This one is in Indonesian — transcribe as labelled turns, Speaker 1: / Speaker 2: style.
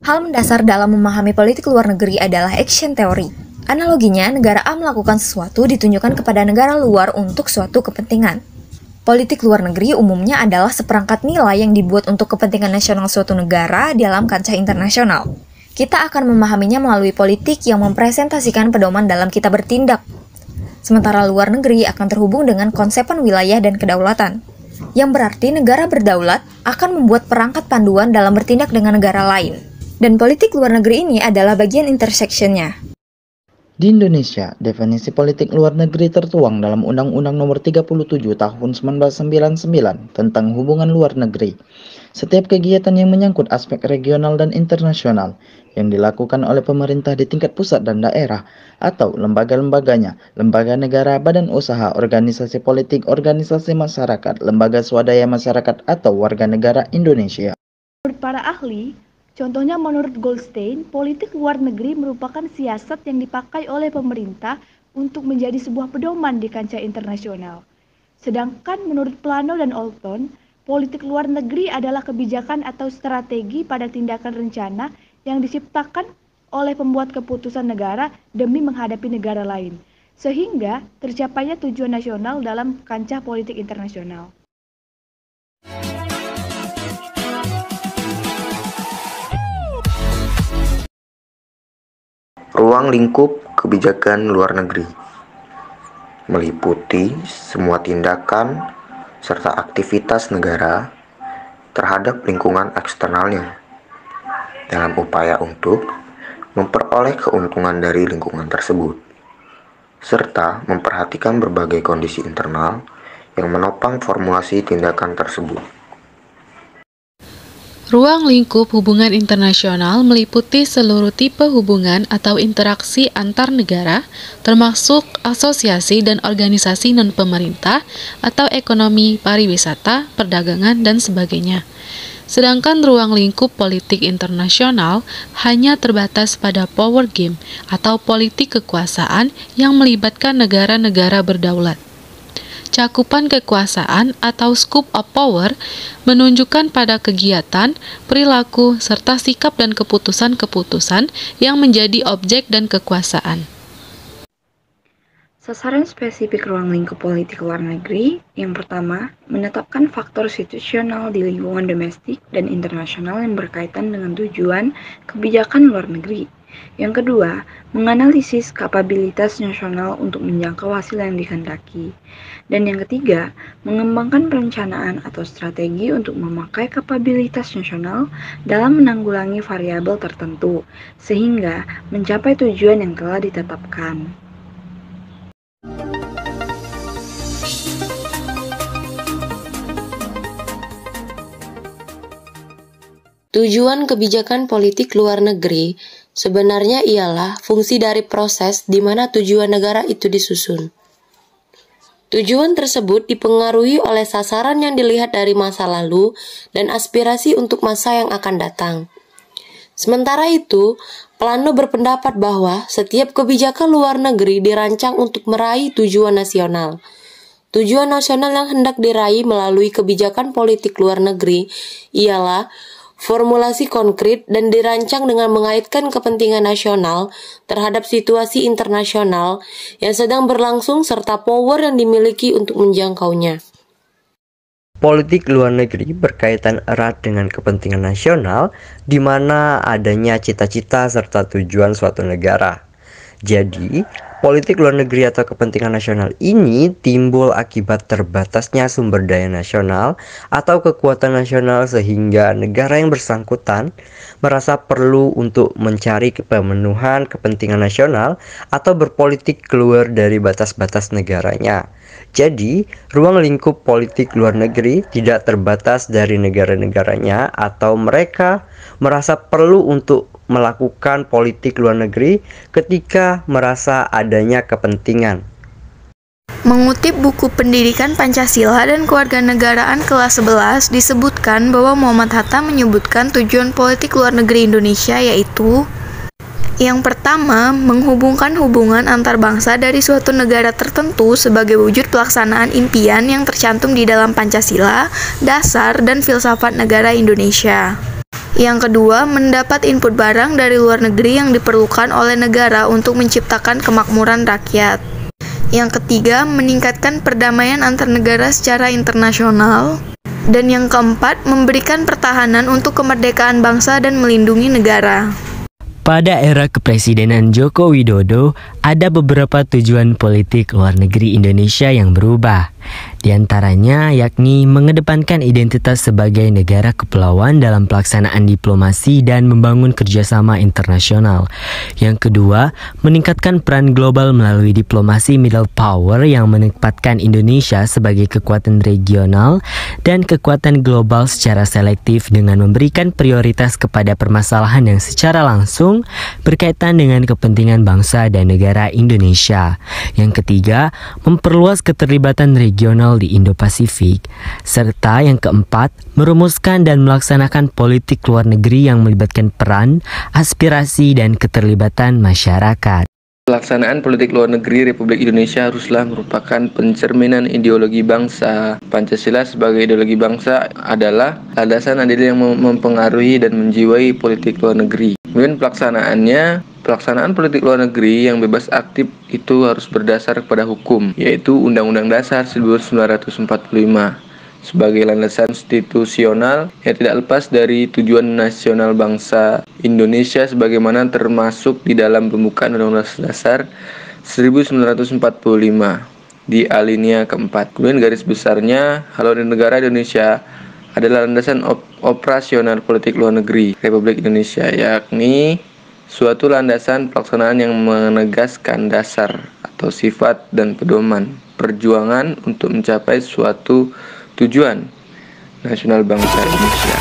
Speaker 1: Hal mendasar dalam memahami politik luar negeri adalah action theory. Analoginya, negara A melakukan sesuatu ditunjukkan kepada negara luar untuk suatu kepentingan. Politik luar negeri umumnya adalah seperangkat nilai yang dibuat untuk kepentingan nasional suatu negara dalam kancah internasional. Kita akan memahaminya melalui politik yang mempresentasikan pedoman dalam kita bertindak. Sementara luar negeri akan terhubung dengan konsepan wilayah dan kedaulatan, yang berarti negara berdaulat akan membuat perangkat panduan dalam bertindak dengan negara lain. Dan politik luar negeri ini adalah bagian intersection-nya.
Speaker 2: Di Indonesia, definisi politik luar negeri tertuang dalam Undang-Undang Nomor 37 Tahun 1999 tentang hubungan luar negeri. Setiap kegiatan yang menyangkut aspek regional dan internasional yang dilakukan oleh pemerintah di tingkat pusat dan daerah atau lembaga-lembaganya, lembaga negara, badan usaha, organisasi politik, organisasi masyarakat, lembaga swadaya masyarakat atau warga negara Indonesia.
Speaker 3: Menurut para ahli, contohnya menurut Goldstein, politik luar negeri merupakan siasat yang dipakai oleh pemerintah untuk menjadi sebuah pedoman di kancah internasional. Sedangkan menurut Plano dan Olton, politik luar negeri adalah kebijakan atau strategi pada tindakan rencana yang diciptakan oleh pembuat keputusan negara demi menghadapi negara lain, sehingga tercapainya tujuan nasional dalam kancah politik internasional.
Speaker 4: Ruang lingkup kebijakan luar negeri meliputi semua tindakan serta aktivitas negara terhadap lingkungan eksternalnya dalam upaya untuk memperoleh keuntungan dari lingkungan tersebut, serta memperhatikan berbagai kondisi internal yang menopang formulasi tindakan tersebut.
Speaker 5: Ruang lingkup hubungan internasional meliputi seluruh tipe hubungan atau interaksi antar negara, termasuk asosiasi dan organisasi non-pemerintah atau ekonomi, pariwisata, perdagangan, dan sebagainya. Sedangkan ruang lingkup politik internasional hanya terbatas pada power game atau politik kekuasaan yang melibatkan negara-negara berdaulat. Cakupan kekuasaan atau scope of power menunjukkan pada kegiatan, perilaku, serta sikap dan keputusan-keputusan yang menjadi objek dan kekuasaan.
Speaker 6: Sasaran spesifik ruang lingkup politik luar negeri, yang pertama, menetapkan faktor situasional di lingkungan domestik dan internasional yang berkaitan dengan tujuan kebijakan luar negeri. Yang kedua, menganalisis kapabilitas nasional untuk menjangkau hasil yang dikehendaki. Dan yang ketiga, mengembangkan perencanaan atau strategi untuk memakai kapabilitas nasional dalam menanggulangi variabel tertentu, sehingga mencapai tujuan yang telah ditetapkan.
Speaker 7: Tujuan kebijakan politik luar negeri sebenarnya ialah fungsi dari proses di mana tujuan negara itu disusun. Tujuan tersebut dipengaruhi oleh sasaran yang dilihat dari masa lalu dan aspirasi untuk masa yang akan datang. Sementara itu, Plano berpendapat bahwa setiap kebijakan luar negeri dirancang untuk meraih tujuan nasional. Tujuan nasional yang hendak diraih melalui kebijakan politik luar negeri ialah formulasi konkret dan dirancang dengan mengaitkan kepentingan nasional terhadap situasi internasional yang sedang berlangsung serta power yang dimiliki untuk menjangkaunya.
Speaker 8: Politik luar negeri berkaitan erat dengan kepentingan nasional, di mana adanya cita-cita serta tujuan suatu negara. Jadi, politik luar negeri atau kepentingan nasional ini timbul akibat terbatasnya sumber daya nasional atau kekuatan nasional sehingga negara yang bersangkutan merasa perlu untuk mencari pemenuhan kepentingan nasional atau berpolitik keluar dari batas-batas negaranya. Jadi, ruang lingkup politik luar negeri tidak terbatas dari negara-negaranya atau mereka merasa perlu untuk melakukan politik luar negeri ketika merasa adanya kepentingan.
Speaker 9: Mengutip buku Pendidikan Pancasila dan Kewarganegaraan kelas 11 disebutkan bahwa Muhammad Hatta menyebutkan tujuan politik luar negeri Indonesia yaitu: yang pertama, menghubungkan hubungan antar bangsa dari suatu negara tertentu sebagai wujud pelaksanaan impian yang tercantum di dalam Pancasila, dasar dan filsafat negara Indonesia. Yang kedua, mendapat input barang dari luar negeri yang diperlukan oleh negara untuk menciptakan kemakmuran rakyat. Yang ketiga, meningkatkan perdamaian antar negara secara internasional. Dan yang keempat, memberikan pertahanan untuk kemerdekaan bangsa dan melindungi negara.
Speaker 10: Pada era kepresidenan Joko Widodo, ada beberapa tujuan politik luar negeri Indonesia yang berubah. Di antaranya yakni mengedepankan identitas sebagai negara kepulauan dalam pelaksanaan diplomasi dan membangun kerjasama internasional. Yang kedua, meningkatkan peran global melalui diplomasi middle power yang menempatkan Indonesia sebagai kekuatan regional dan kekuatan global secara selektif dengan memberikan prioritas kepada permasalahan yang secara langsung berkaitan dengan kepentingan bangsa dan negara Indonesia. Yang ketiga, memperluas keterlibatan regional di Indo-Pasifik. Serta yang keempat, merumuskan dan melaksanakan politik luar negeri yang melibatkan peran, aspirasi, dan keterlibatan masyarakat.
Speaker 11: Pelaksanaan politik luar negeri Republik Indonesia haruslah merupakan pencerminan ideologi bangsa. Pancasila sebagai ideologi bangsa adalah landasan adil yang mempengaruhi dan menjiwai politik luar negeri. Kemudian pelaksanaan politik luar negeri yang bebas aktif itu harus berdasar kepada hukum, yaitu Undang-Undang Dasar 1945. Sebagai landasan konstitusional yang tidak lepas dari tujuan nasional bangsa Indonesia sebagaimana termasuk di dalam pembukaan Undang-Undang Dasar 1945 di alinea keempat. Kemudian garis besarnya, haluan negara Indonesia adalah landasan operasional politik luar negeri Republik Indonesia, yakni suatu landasan pelaksanaan yang menegaskan dasar atau sifat dan pedoman perjuangan untuk mencapai suatu tujuan nasional bangsa Indonesia.